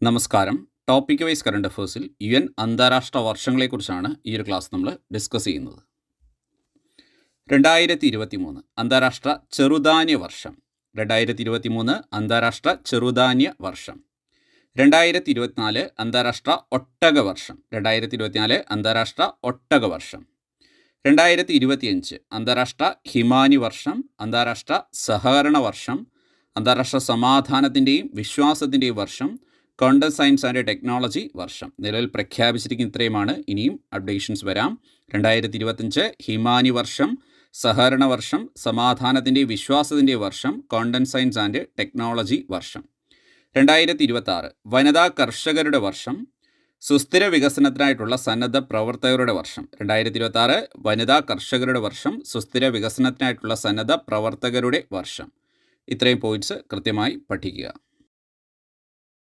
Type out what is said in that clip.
നമസ്കാരം. Topic wise current അഫേഴ്സിൽ UN അന്താരാഷ്ട്ര വർഷങ്ങളെക്കുറിച്ചാണ് ഈ ഒരു ക്ലാസ് നമ്മൾ ഡിസ്കസ് ചെയ്യുന്നത്. 2023 അന്താരാഷ്ട്ര ചെറുധാന്യ വർഷം. 2023 അന്താരാഷ്ട്ര ചെറുധാന്യ വർഷം. 2024 അന്താരാഷ്ട്ര ഒട്ടക വർഷം. 2024 അന്താരാഷ്ട്ര ഒട്ടക വർഷം. 2025 അന്താരാഷ്ട്ര ഹിമാനി വർഷം, അന്താരാഷ്ട്ര സഹകരണ വർഷം, അന്താരാഷ്ട്ര സമാധാനത്തിൻ്റെയും വിശ്വാസത്തിൻ്റെയും വർഷം, ക്വാണ്ടം സയൻസ് ആൻഡ് ടെക്നോളജി വർഷം. നിലവിൽ പ്രഖ്യാപിച്ചിരിക്കുന്ന ഇത്രയുമാണ്. ഇനിയും അപ്ഡേഷൻസ് വരാം. 2025 ഹിമാനി വർഷം, സഹകരണ വർഷം, സമാധാനത്തിൻ്റെയും വിശ്വാസത്തിൻ്റെയും വർഷം, ക്വാണ്ടം സയൻസ് ആൻഡ് ടെക്നോളജി വർഷം. 2026 വനിതാ കർഷകരുടെ വർഷം, സുസ്ഥിര വികസനത്തിനായിട്ടുള്ള സന്നദ്ധ പ്രവർത്തകരുടെ വർഷം. 2026 വനിതാ കർഷകരുടെ വർഷം, സുസ്ഥിര വികസനത്തിനായിട്ടുള്ള സന്നദ്ധ പ്രവർത്തകരുടെ വർഷം. ഇത്രയും പോയിന്റ്സ് കൃത്യമായി പഠിക്കുക.